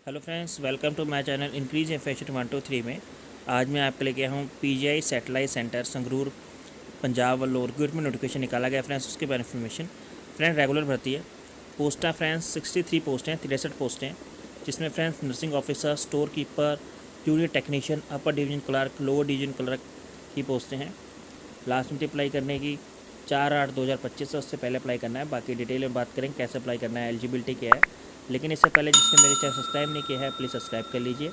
Hello friends, welcome to my channel increase efficient 123 में आज मैं आपके लिए गया हूँ PGI satellite centre Sangrur Punjab वालों रिक्रूटमेंट नोटिफिकेशन निकाला गया फ्रेंड्स। उसके बारे में इन्फॉर्मेशन फ्रेंड रेगुलर भर्ती है। पोस्टें फ्रेंड्स 63 पोस्टें 63 पोस्टें, जिसमें friends nursing officer, store keeper, junior technician, अपर division clerk, lower division clerk की पोस्टें हैं। लास्ट में अप्लाई करने की 4/8/2025 से उससे पहले अप्लाई करना है। बाकी डिटेल में बात करें कैसे अप्लाई करना है, एलिजिबिलिटी क्या है। लेकिन इससे पहले जिसने मेरे चैनल सब्सक्राइब नहीं किया है प्लीज़ सब्सक्राइब कर लीजिए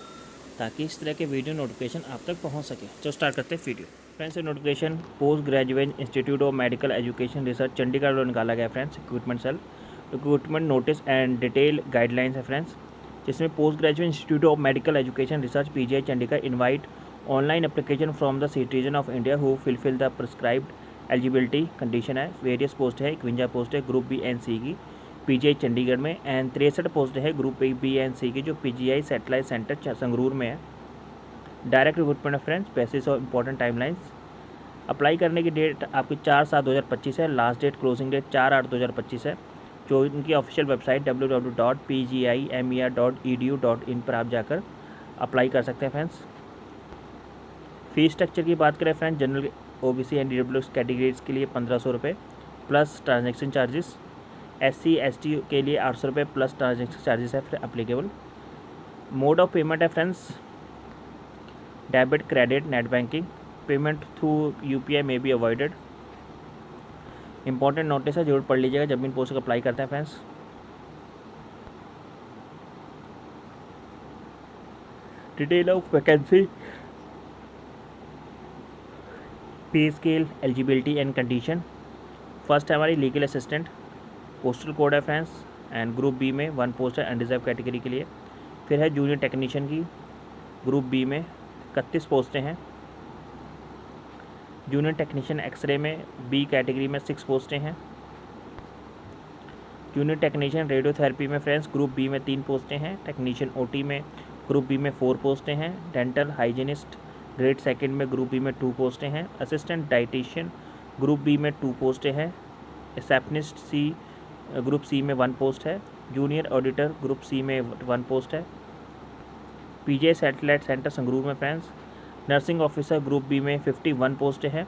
ताकि इस तरह के वीडियो नोटिफिकेशन आप तक पहुंच सके। चलो स्टार्ट करते हैं video. Friends, notification post graduate institute of medical education research Chandigarh में निकाला गया friends. Recruitment cell recruitment notice and detail guidelines है फ्रेंड्स, जिसमें post graduate institute of medical education research PGI Chandigarh invite online application from the citizen of India who fulfil the prescribed eligibility condition है। Various post है, 51 post है group B and सी की PGI Chandigarh में, and 63 post है group B and सी की जो PGI satellite centre Sangrur में है। Direct recruitment of friends basis of important timelines. Apply करने की डेट आपकी 4/7/2025 है। लास्ट डेट क्लोजिंग डेट 4/8/2025 है। जो इनकी ऑफिशियल वेबसाइट www.pgimer.edu.in पर आप जाकर अप्लाई कर सकते हैं फ्रेंड्स। फीस स्ट्रक्चर की बात करें friends, general OBC and EWS categories के लिए 1500 रुपये plus transaction charges. SC ST के लिए 800 रुपये प्लस ट्रांजेक्शन चार्जेस है अप्लीकेबल। मोड ऑफ पेमेंट है friends debit, credit, net banking. Payment through UPI में बी अवॉइडेड। इंपॉर्टेंट नोटिस है, जरूर पढ़ लीजिएगा जब इन पोस्ट को अप्लाई करते हैं फ्रेंड्स। डिटेल ऑफ वैकेंसी, पे scale, eligibility and condition. First है हमारी लीगल असिस्टेंट, पोस्टल कोड है फ्रेंड्स, एंड ग्रुप बी में 1 पोस्ट है अनरिजर्व कैटेगरी के लिए। फिर है जूनियर टेक्नीशियन की ग्रुप बी में 31 पोस्टें हैं। जूनियर टेक्नीशियन एक्सरे में बी कैटेगरी में 6 पोस्टें हैं। जूनियर टेक्नीशियन रेडियोथेरेपी में फ्रेंड्स ग्रुप बी में 3 पोस्टें हैं। टेक्नीशियन OT में ग्रुप बी में 4 पोस्टें हैं। डेंटल हाइजीनिस्ट ग्रेड सेकंड में ग्रुप बी में 2 पोस्टें हैं। असिस्टेंट डाइटिशियन ग्रुप बी में 2 पोस्टें हैं। रिसेप्शनिस्ट ग्रुप सी में 1 पोस्ट है। जूनियर ऑडिटर ग्रुप सी में 1 पोस्ट है। पीजीआई सैटेलाइट सेंटर संगरूर में friends nursing officer group B में 51 पोस्टें हैं।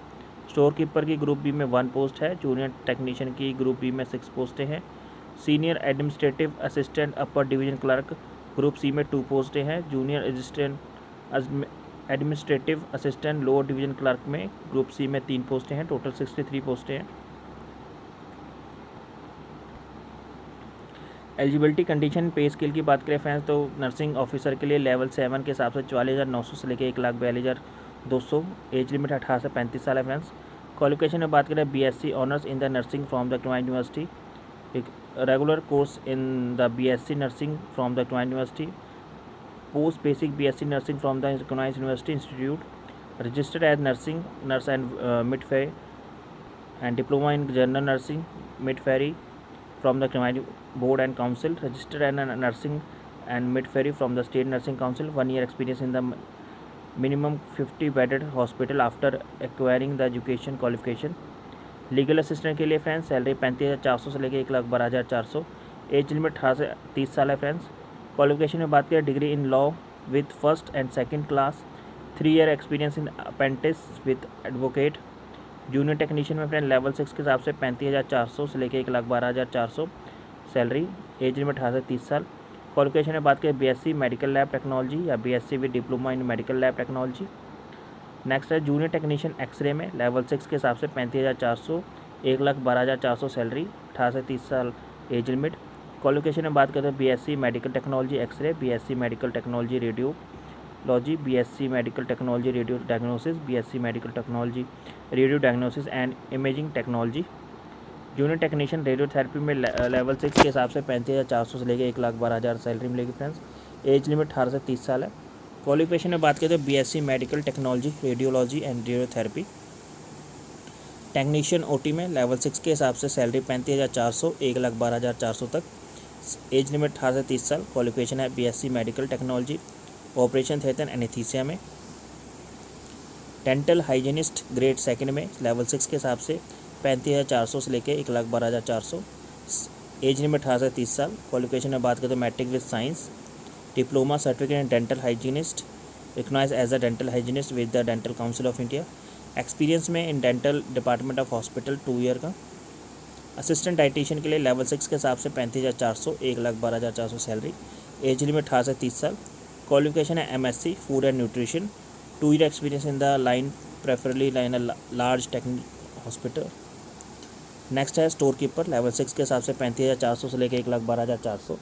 स्टोर कीपर की ग्रुप बी में 1 पोस्ट है। जूनियर टेक्नीशियन की ग्रुप बी में 6 पोस्टें हैं। Senior administrative assistant upper division clerk group C में 2 पोस्टें हैं। Junior administrative assistant lower division clerk में ग्रुप सी में 3 पोस्टें हैं। टोटल 63 पोस्टें हैं। एलिजिबिलिटी कंडीशन पे स्केल की बात करें फ्रेंड्स तो नर्सिंग ऑफिसर के लिए लेवल 7 के हिसाब से 44,900 से लेकर 1,42,200। एज लिमिट 18 से 35 साल है फ्रेंड्स। क्वालिफिकेशन में बात करें BSc honours in the nursing from the Connaught university, regular course in the BSc nursing from the Connaught university, post basic BSc nursing from the Connaught university institute, registered as nursing nurse and midwifery and diploma in general nursing midwifery from the Combined Board and Council, registered as a nursing and midwifery from the State Nursing Council, 1 year experience in the minimum 50 bedded hospital after acquiring the education qualification। Legal assistant के लिए friends salary 35,400 से लेकर 1,12,400। Age limit 18 से 30 साल है friends. Qualification में बात करें degree in law with first and second class, 3 year experience in apprentice with advocate. Junior technician में फ्रेंड लेवल 6 के हिसाब से 35,400 से लेकर 1,12,400 सैलरी। एज लिमिट 18 से 30 साल। क्वालिफिकेशन में बात करें BSc मेडिकल लैब टेक्नोलॉजी या BSc with diploma in medical lab technology. Next है जूनियर टेक्नीशियन एक्सरे में लेवल 6 के हिसाब से 35,400, 1,12,400 सैलरी, 18 से 30 साल एज लिमिट। क्वालिफिकेशन में बात करते हैं BSc medical technology x-ray, BSc medical technology radiology, BSc medical technology radio diagnosis, BSc medical technology radio diagnosis and imaging technology. Junior technician radiotherapy में लेवल 6 के हिसाब से 35,400 से लेकर 1,12,000 सैलरी मिलेगी फ्रेंड्स। एज लिमिट 18 से 30 साल है। क्वालिफिकेशन में बात करते हैं BSc medical technology radiology and radiotherapy. Technician OT में लेवल 6 के हिसाब से सैलरी 35,400, 1,12,400 तक। एज लिमिट 18 से 30 साल। क्वालिफिकेशन है BSc medical technology operation theatre and anaesthesia में। डेंटल हाइजीनिस्ट ग्रेड सेकंड में लेवल 6 के हिसाब से 35,400 से लेकर 1,12,400। एज लिमिट 18 से 30 साल। क्वालिफिकेशन में बात करते हैं matric with science. Diploma certificate in dental hygienist, recognized as a dental hygienist with the Dental Council of India. Experience में in dental department of hospital 2 year का। असिस्टेंट डाइटिशियन के लिए लेवल 6 के हिसाब से 35,400, 1,12,400 सैलरी। एज लिमिट 18 से 30 साल। Qualification है MSc food and nutrition, 2 year experience in the line, preferably line a large technique hospital. Next है स्टोर कीपर, लेवल 6 के हिसाब से 35,400 से लेकर 1,12,400।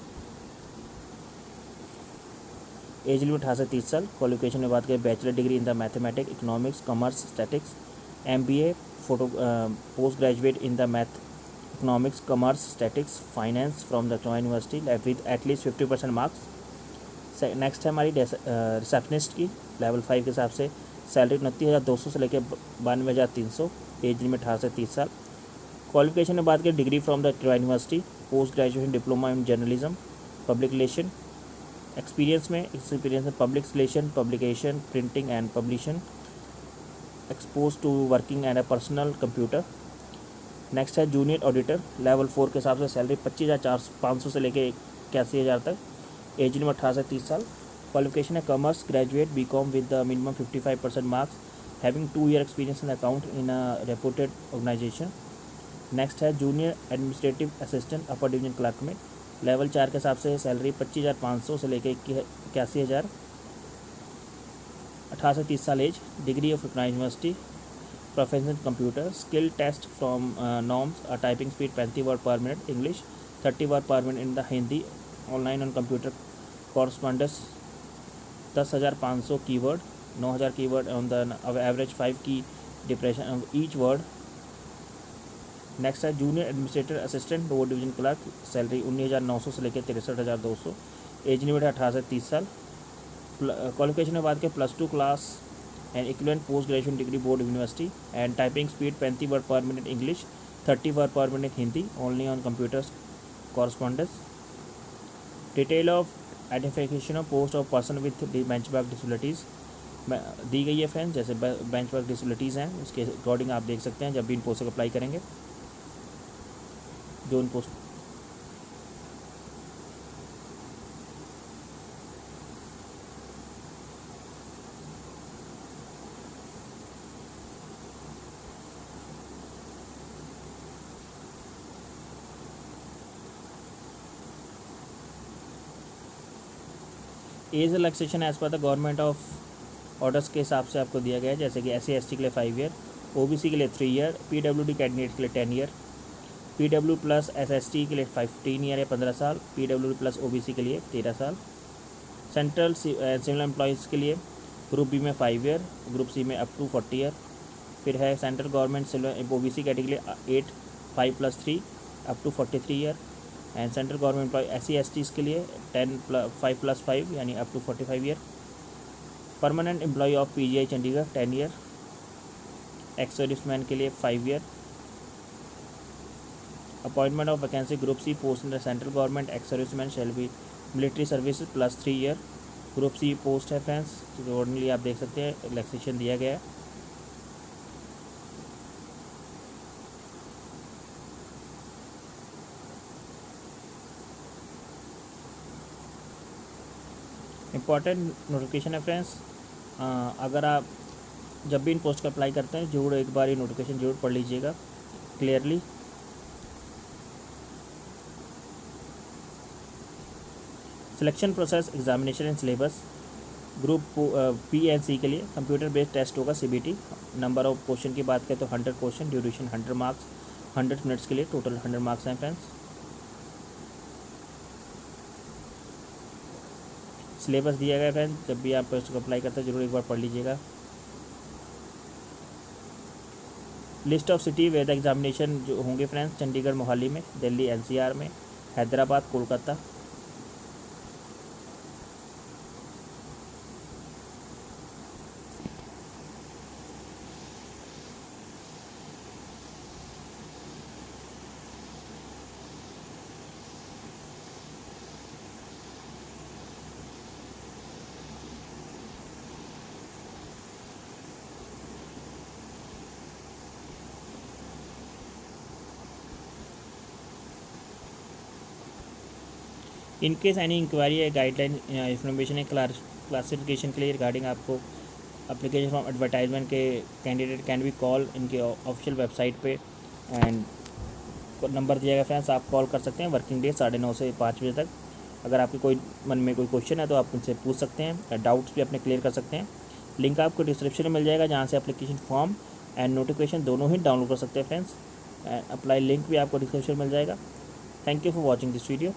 एज लिमिट 18 से 30 साल। क्वालिफिकेशन में बात करें bachelor degree in the mathematics, economics, commerce, statics. MBA photo post graduate in the math, economics, commerce, statics, finance from the choice university with at least 50% marks. Next है हमारी रिसेप्शनिस्ट की, level 5 के हिसाब से सैलरी 29,200 से लेकर 92,300। एज लिमिट 18 से 30 साल। क्वालिफिकेशन में बात करें degree from the choice university, post graduation diploma in journalism, public relation. Experience में public relation, publication, printing and publishing, expose to working and a personal computer. Next है junior auditor, level 4 के हिसाब से salary 25,500 से लेकर 81,000 तक। Age limit 18 से 30 साल। क्वालिफिकेशन है commerce graduate BCom with the minimum 55% marks, having 2 year experience in account in a reputed organization. Next है junior administrative assistant upper division clerk में, लेवल 4 के हिसाब से सैलरी 25,500 से लेकर 81,000, 18 से 30 साल age. Degree of recognized university, professional computer, skill test from norms, typing speed 35 word per minute English, 30 word per minute in the Hindi, online on computer correspondence, 10,500 keyword, 9,000 keyword on the average 5 key depression of each word. Next है junior administrator assistant lower division clerk, salary 19,900 से लेकर 63,200। Age limit है 18 से 30 साल। Qualification में बात करें +2 class and equivalent post graduation degree board university, and typing speed 35 word per minute English, 30 word per minute Hindi, only on computers correspondence. Detail of identification of post of person with benchmark disabilities दी गई है friends. जैसे benchmark disabilities हैं उसके according आप देख सकते हैं जब भी इन पोस्ट को अप्लाई करेंगे, जो इन post. Age relaxation as per the government of orders के हिसाब से आपको दिया गया है, जैसे कि SC/ST के लिए 5 ईयर, OBC के लिए 3 ईयर, PWD कैंडिडेट के लिए 10 ईयर, PW प्लस SST के लिए 15 ईयर है 15 साल, PWD प्लस OBC के लिए 13 साल। सेंट्रल सिविल एम्प्लॉयज़ के लिए ग्रुप बी में 5 ईयर, ग्रुप सी में अप टू 40 ईयर। फिर है central government civil OBC category 8 5 + 3 up to 43 year, and central government employ SC/ST के लिए 5 + 5 यानी up to 45 year. Permanent employ of PGI Chandigarh 10 year, ex serviceman के लिए 5 year. Appointment of vacancy group C post in the central government ex serviceman shall be military service + 3 year. Group C post है friends, जो ordinarily आप देख सकते हैं relaxation दिया गया है। इम्पॉर्टेंट नोटिफिकेशन है फ्रेंड्स, अगर आप जब भी इन पोस्ट का अप्लाई करते हैं जरूर एक बार ये नोटिफिकेशन जरूर पढ़ लीजिएगा clearly. Selection process, examination and syllabus. Group P and C के लिए कंप्यूटर बेस्ड टेस्ट होगा CBT। नंबर ऑफ क्वेश्चन की बात करें तो 100 क्वेश्चन, ड्यूरेशन 100 मार्क्स, 100 मिनट्स के लिए टोटल 100 मार्क्स हैं फ्रेंड्स। सिलेबस दिया गया है, जब भी आप पोस्ट को अप्लाई करते हैं जरूर एक बार पढ़ लीजिएगा। List of city where the examination जो होंगे फ्रेंड्स, चंडीगढ़ मोहाली में, दिल्ली NCR में, Hyderabad, Kolkata. In case any inquiry है, गाइडलाइन इन्फॉर्मेशन है क्लासिफिकेशन के लिए रिगार्डिंग आपको एप्लीकेशन फॉर्म एडवर्टाइजमेंट के कैंडिडेट कैन बी कॉल इनके ऑफिशियल वेबसाइट पे एंड नंबर दिया गया फ्रेंड्स, आप कॉल कर सकते हैं वर्किंग डे 9:30 से 5 बजे तक। अगर आपके कोई मन में कोई क्वेश्चन है तो आप उनसे पूछ सकते हैं, डाउट्स भी अपने क्लियर कर सकते हैं। लिंक आपको डिस्क्रिप्शन में मिल जाएगा जहाँ से एप्लीकेशन फॉर्म एंड नोटिफिकेशन दोनों ही डाउनलोड कर सकते हैं फ्रेंड्स। अप्लाई लिंक भी आपको डिस्क्रिप्शन में मिल जाएगा। Thank you for watching this video.